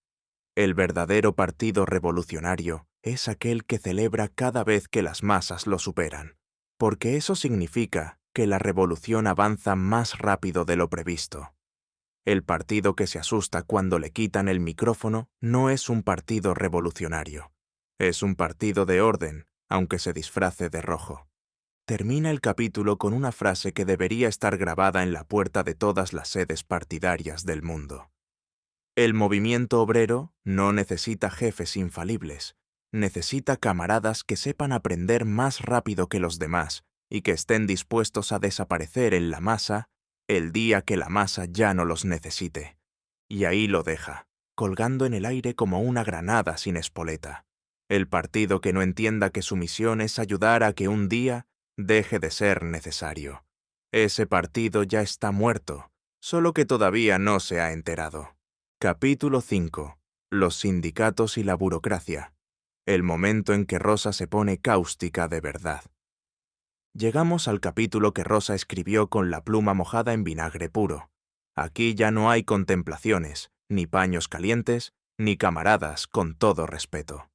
El verdadero partido revolucionario es aquel que celebra cada vez que las masas lo superan, porque eso significa que la revolución avanza más rápido de lo previsto. El partido que se asusta cuando le quitan el micrófono no es un partido revolucionario. Es un partido de orden, aunque se disfrace de rojo. Termina el capítulo con una frase que debería estar grabada en la puerta de todas las sedes partidarias del mundo. El movimiento obrero no necesita jefes infalibles, necesita camaradas que sepan aprender más rápido que los demás y que estén dispuestos a desaparecer en la masa el día que la masa ya no los necesite. Y ahí lo deja, colgando en el aire como una granada sin espoleta. El partido que no entienda que su misión es ayudar a que un día deje de ser necesario. Ese partido ya está muerto, solo que todavía no se ha enterado. Capítulo 5. Los sindicatos y la burocracia. El momento en que Rosa se pone cáustica de verdad. Llegamos al capítulo que Rosa escribió con la pluma mojada en vinagre puro. Aquí ya no hay contemplaciones, ni paños calientes, ni camaradas, con todo respeto.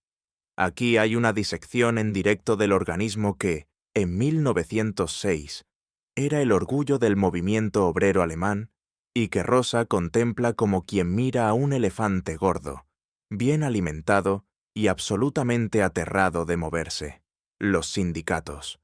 Aquí hay una disección en directo del organismo que, en 1906, era el orgullo del movimiento obrero alemán y que Rosa contempla como quien mira a un elefante gordo, bien alimentado y absolutamente aterrado de moverse: los sindicatos.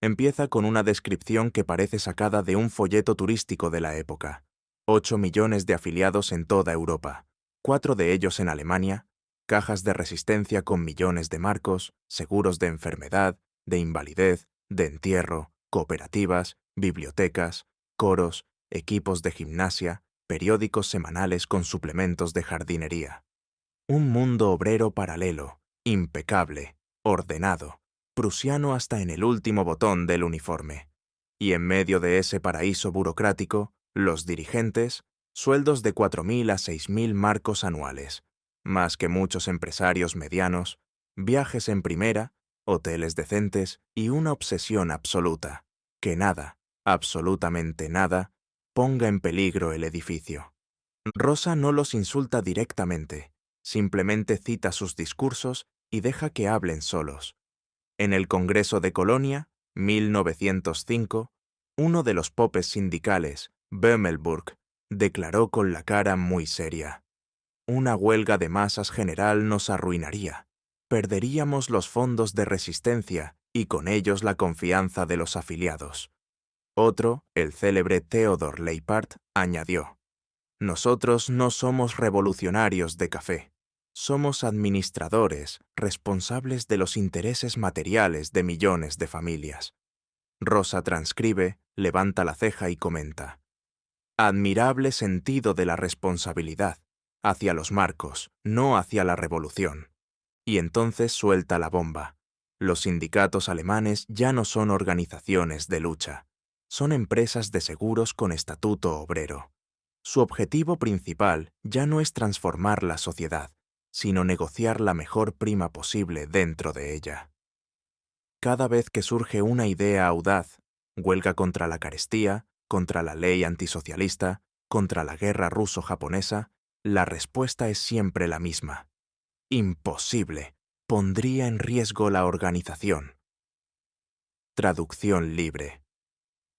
Empieza con una descripción que parece sacada de un folleto turístico de la época. 8 millones de afiliados en toda Europa, 4 de ellos en Alemania, cajas de resistencia con millones de marcos, seguros de enfermedad, de invalidez, de entierro, cooperativas, bibliotecas, coros, equipos de gimnasia, periódicos semanales con suplementos de jardinería. Un mundo obrero paralelo, impecable, ordenado, prusiano hasta en el último botón del uniforme. Y en medio de ese paraíso burocrático, los dirigentes, sueldos de 4.000 a 6.000 marcos anuales, más que muchos empresarios medianos, viajes en primera, hoteles decentes y una obsesión absoluta, que nada, absolutamente nada, ponga en peligro el edificio. Rosa no los insulta directamente, simplemente cita sus discursos y deja que hablen solos. En el Congreso de Colonia, 1905, uno de los popes sindicales, Bömelburg, declaró con la cara muy seria: «Una huelga de masas general nos arruinaría. Perderíamos los fondos de resistencia y con ellos la confianza de los afiliados». Otro, el célebre Theodor Leipart, añadió: «Nosotros no somos revolucionarios de café. Somos administradores responsables de los intereses materiales de millones de familias». Rosa transcribe, levanta la ceja y comenta: «Admirable sentido de la responsabilidad, hacia los marcos, no hacia la revolución». Y entonces suelta la bomba. Los sindicatos alemanes ya no son organizaciones de lucha, son empresas de seguros con estatuto obrero. Su objetivo principal ya no es transformar la sociedad, sino negociar la mejor prima posible dentro de ella. Cada vez que surge una idea audaz, huelga contra la carestía, contra la ley antisocialista, contra la guerra ruso-japonesa, la respuesta es siempre la misma: «Imposible, pondría en riesgo la organización». Traducción libre.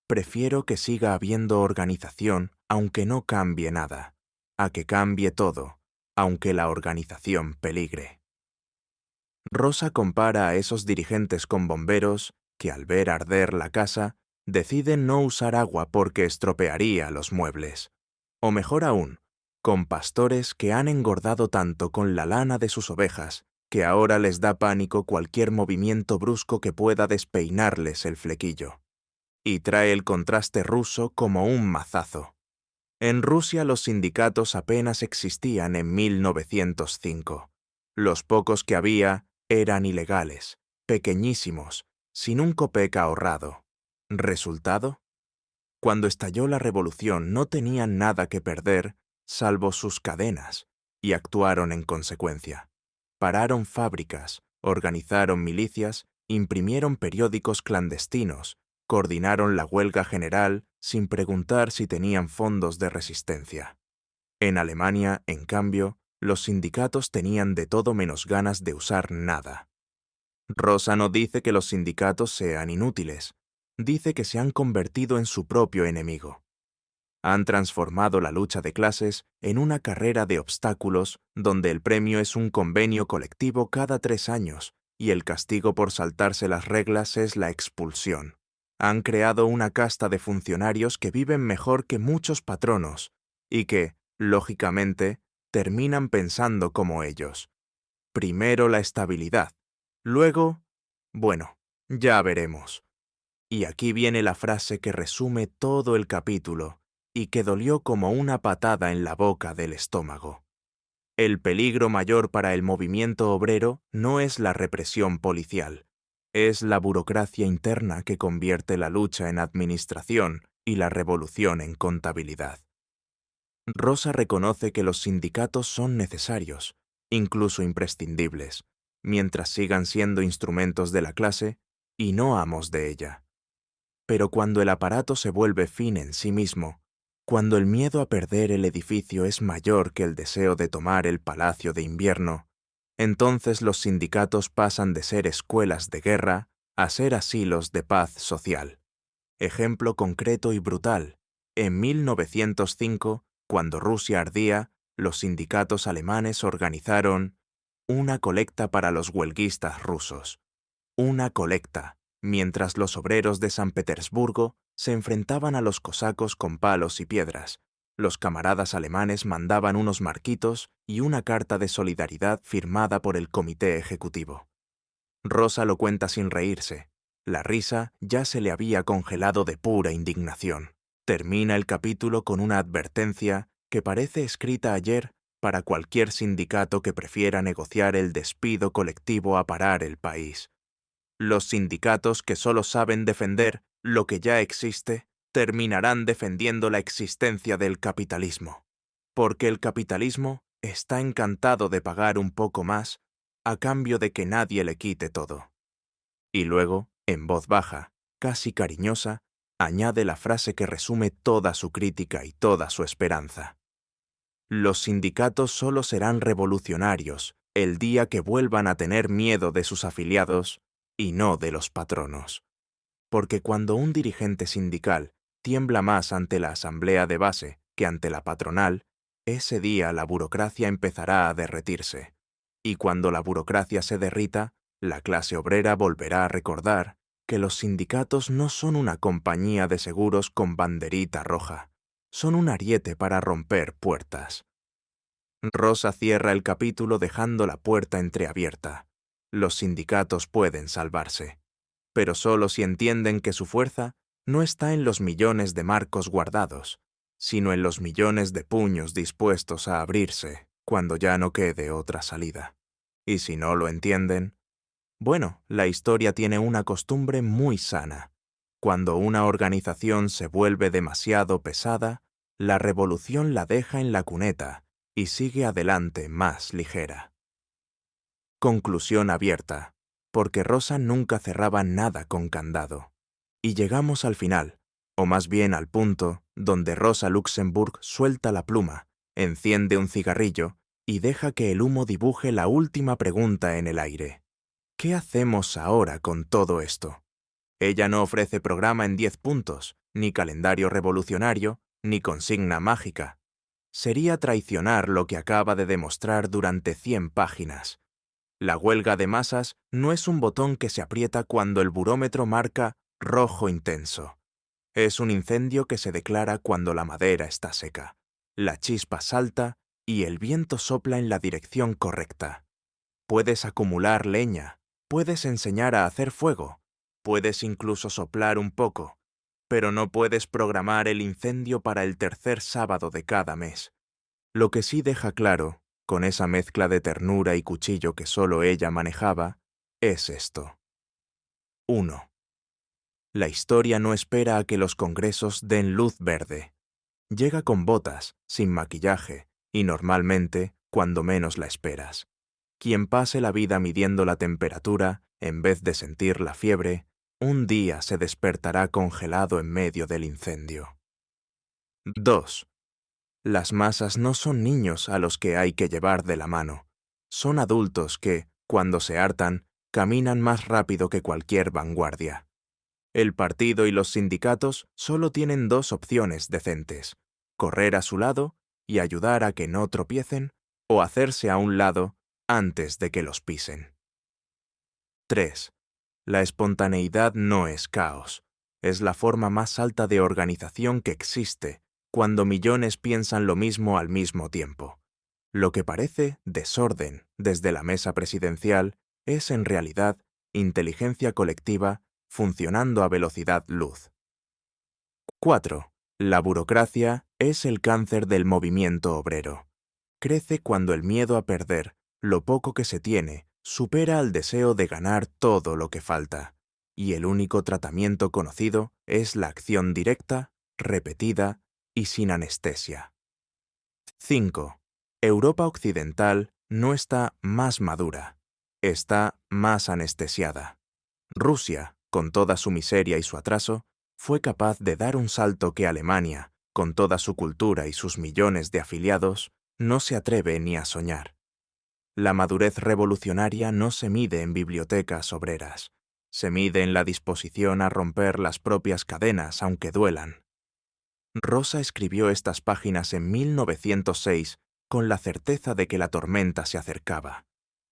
Prefiero que siga habiendo organización aunque no cambie nada, a que cambie todo, aunque la organización peligre. Rosa compara a esos dirigentes con bomberos que, al ver arder la casa, deciden no usar agua porque estropearía los muebles. O mejor aún, con pastores que han engordado tanto con la lana de sus ovejas que ahora les da pánico cualquier movimiento brusco que pueda despeinarles el flequillo. Y trae el contraste ruso como un mazazo. En Rusia los sindicatos apenas existían en 1905. Los pocos que había eran ilegales, pequeñísimos, sin un copec ahorrado. ¿Resultado? Cuando estalló la revolución no tenían nada que perder, salvo sus cadenas, y actuaron en consecuencia. Pararon fábricas, organizaron milicias, imprimieron periódicos clandestinos, coordinaron la huelga general sin preguntar si tenían fondos de resistencia. En Alemania, en cambio, los sindicatos tenían de todo menos ganas de usar nada. Rosa no dice que los sindicatos sean inútiles, dice que se han convertido en su propio enemigo. Han transformado la lucha de clases en una carrera de obstáculos donde el premio es un convenio colectivo cada 3 años y el castigo por saltarse las reglas es la expulsión. Han creado una casta de funcionarios que viven mejor que muchos patronos y que, lógicamente, terminan pensando como ellos. Primero la estabilidad, luego, bueno, ya veremos. Y aquí viene la frase que resume todo el capítulo y que dolió como una patada en la boca del estómago. El peligro mayor para el movimiento obrero no es la represión policial, es la burocracia interna que convierte la lucha en administración y la revolución en contabilidad. Rosa reconoce que los sindicatos son necesarios, incluso imprescindibles, mientras sigan siendo instrumentos de la clase y no amos de ella. Pero cuando el aparato se vuelve fin en sí mismo, cuando el miedo a perder el edificio es mayor que el deseo de tomar el Palacio de Invierno, entonces los sindicatos pasan de ser escuelas de guerra a ser asilos de paz social. Ejemplo concreto y brutal: en 1905, cuando Rusia ardía, los sindicatos alemanes organizaron una colecta para los huelguistas rusos. Una colecta, mientras los obreros de San Petersburgo se enfrentaban a los cosacos con palos y piedras. Los camaradas alemanes mandaban unos marquitos y una carta de solidaridad firmada por el comité ejecutivo. Rosa lo cuenta sin reírse. La risa ya se le había congelado de pura indignación. Termina el capítulo con una advertencia que parece escrita ayer para cualquier sindicato que prefiera negociar el despido colectivo a parar el país. Los sindicatos que solo saben defender lo que ya existe, terminarán defendiendo la existencia del capitalismo. Porque el capitalismo está encantado de pagar un poco más a cambio de que nadie le quite todo. Y luego, en voz baja, casi cariñosa, añade la frase que resume toda su crítica y toda su esperanza. Los sindicatos solo serán revolucionarios el día que vuelvan a tener miedo de sus afiliados y no de los patronos. Porque cuando un dirigente sindical tiembla más ante la asamblea de base que ante la patronal, ese día la burocracia empezará a derretirse. Y cuando la burocracia se derrita, la clase obrera volverá a recordar que los sindicatos no son una compañía de seguros con banderita roja, son un ariete para romper puertas. Rosa cierra el capítulo dejando la puerta entreabierta. Los sindicatos pueden salvarse, pero solo si entienden que su fuerza no está en los millones de marcos guardados, sino en los millones de puños dispuestos a abrirse cuando ya no quede otra salida. Y si no lo entienden, bueno, la historia tiene una costumbre muy sana. Cuando una organización se vuelve demasiado pesada, la revolución la deja en la cuneta y sigue adelante más ligera. Conclusión abierta, porque Rosa nunca cerraba nada con candado. Y llegamos al final, o más bien al punto donde Rosa Luxemburg suelta la pluma, enciende un cigarrillo y deja que el humo dibuje la última pregunta en el aire. ¿Qué hacemos ahora con todo esto? Ella no ofrece programa en 10 puntos, ni calendario revolucionario, ni consigna mágica. Sería traicionar lo que acaba de demostrar durante 100 páginas. La huelga de masas no es un botón que se aprieta cuando el burómetro marca rojo intenso. Es un incendio que se declara cuando la madera está seca. La chispa salta y el viento sopla en la dirección correcta. Puedes acumular leña, puedes enseñar a hacer fuego, puedes incluso soplar un poco, pero no puedes programar el incendio para el tercer sábado de cada mes. Lo que sí deja claro, con esa mezcla de ternura y cuchillo que solo ella manejaba, es esto. 1. La historia no espera a que los congresos den luz verde. Llega con botas, sin maquillaje, y normalmente cuando menos la esperas. Quien pase la vida midiendo la temperatura, en vez de sentir la fiebre, un día se despertará congelado en medio del incendio. 2. Las masas no son niños a los que hay que llevar de la mano. Son adultos que, cuando se hartan, caminan más rápido que cualquier vanguardia. El partido y los sindicatos solo tienen dos opciones decentes: correr a su lado y ayudar a que no tropiecen, o hacerse a un lado antes de que los pisen. 3. La espontaneidad no es caos. Es la forma más alta de organización que existe, cuando millones piensan lo mismo al mismo tiempo. Lo que parece desorden desde la mesa presidencial es en realidad inteligencia colectiva funcionando a velocidad luz. 4. La burocracia es el cáncer del movimiento obrero. Crece cuando el miedo a perder lo poco que se tiene supera al deseo de ganar todo lo que falta, y el único tratamiento conocido es la acción directa, repetida y sin anestesia. 5. Europa occidental no está más madura, está más anestesiada. Rusia, con toda su miseria y su atraso, fue capaz de dar un salto que Alemania, con toda su cultura y sus millones de afiliados, no se atreve ni a soñar. La madurez revolucionaria no se mide en bibliotecas obreras, se mide en la disposición a romper las propias cadenas aunque duelan. Rosa escribió estas páginas en 1906 con la certeza de que la tormenta se acercaba.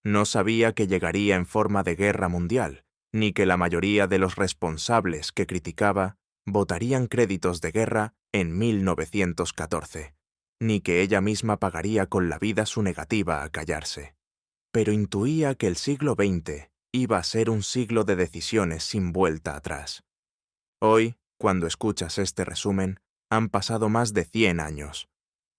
No sabía que llegaría en forma de guerra mundial, ni que la mayoría de los responsables que criticaba votarían créditos de guerra en 1914, ni que ella misma pagaría con la vida su negativa a callarse. Pero intuía que el siglo XX iba a ser un siglo de decisiones sin vuelta atrás. Hoy, cuando escuchas este resumen, han pasado más de 100 años.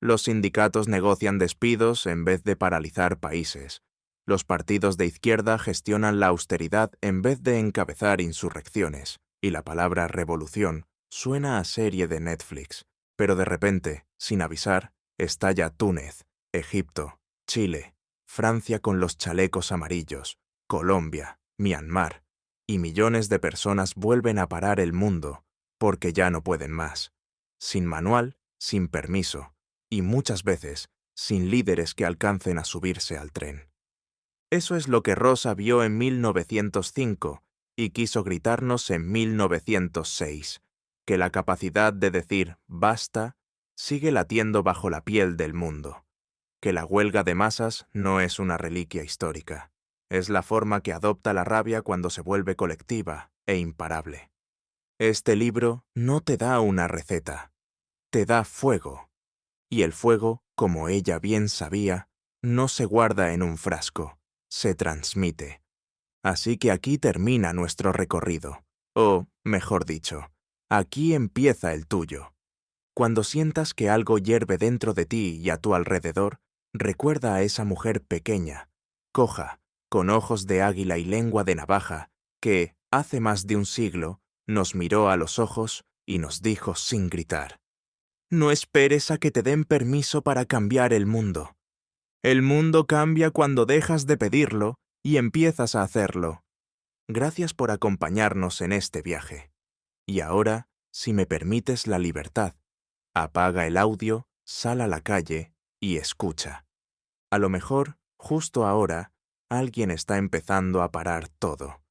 Los sindicatos negocian despidos en vez de paralizar países. Los partidos de izquierda gestionan la austeridad en vez de encabezar insurrecciones. y la palabra revolución suena a serie de Netflix, pero de repente, sin avisar, estalla Túnez, Egipto, Chile, Francia con los chalecos amarillos, Colombia, Myanmar, y millones de personas vuelven a parar el mundo porque ya no pueden más, sin manual, sin permiso, y muchas veces sin líderes que alcancen a subirse al tren. Eso es lo que Rosa vio en 1905 y quiso gritarnos en 1906, que la capacidad de decir «basta» sigue latiendo bajo la piel del mundo, que la huelga de masas no es una reliquia histórica, es la forma que adopta la rabia cuando se vuelve colectiva e imparable. Este libro no te da una receta, te da fuego, y el fuego, como ella bien sabía, no se guarda en un frasco, se transmite. Así que aquí termina nuestro recorrido, o, mejor dicho, aquí empieza el tuyo. Cuando sientas que algo hierve dentro de ti y a tu alrededor, recuerda a esa mujer pequeña, coja, con ojos de águila y lengua de navaja, que, hace más de un siglo, nos miró a los ojos y nos dijo sin gritar: «No esperes a que te den permiso para cambiar el mundo. El mundo cambia cuando dejas de pedirlo y empiezas a hacerlo». Gracias por acompañarnos en este viaje. Y ahora, si me permites la libertad, apaga el audio, sal a la calle y escucha. A lo mejor, justo ahora, alguien está empezando a parar todo.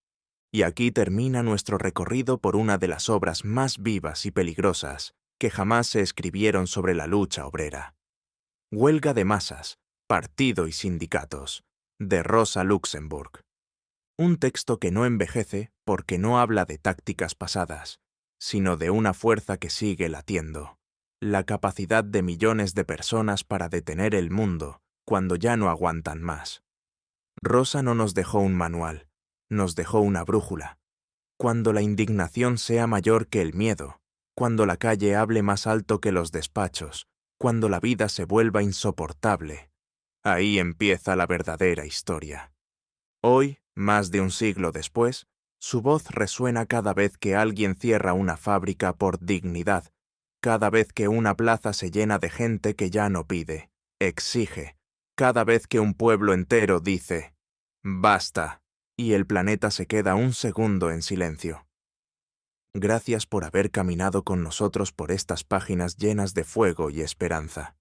Y aquí termina nuestro recorrido por una de las obras más vivas y peligrosas que jamás se escribieron sobre la lucha obrera. Huelga de masas, partido y sindicatos, de Rosa Luxemburg. Un texto que no envejece porque no habla de tácticas pasadas, sino de una fuerza que sigue latiendo, la capacidad de millones de personas para detener el mundo cuando ya no aguantan más. Rosa no nos dejó un manual, nos dejó una brújula. Cuando la indignación sea mayor que el miedo, cuando la calle hable más alto que los despachos, cuando la vida se vuelva insoportable, ahí empieza la verdadera historia. Hoy, más de un siglo después, su voz resuena cada vez que alguien cierra una fábrica por dignidad, cada vez que una plaza se llena de gente que ya no pide, exige, cada vez que un pueblo entero dice «basta» y el planeta se queda un segundo en silencio. Gracias por haber caminado con nosotros por estas páginas llenas de fuego y esperanza.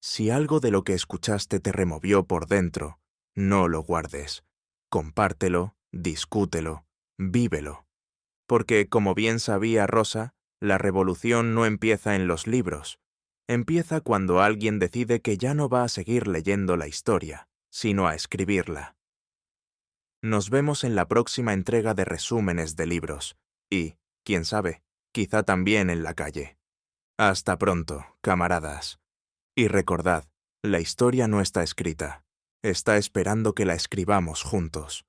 Si algo de lo que escuchaste te removió por dentro, no lo guardes. Compártelo, discútelo, vívelo. Porque, como bien sabía Rosa, la revolución no empieza en los libros. Empieza cuando alguien decide que ya no va a seguir leyendo la historia, sino a escribirla. Nos vemos en la próxima entrega de resúmenes de libros. Y, quién sabe, quizá también en la calle. Hasta pronto, camaradas. Y recordad, la historia no está escrita. Está esperando que la escribamos juntos.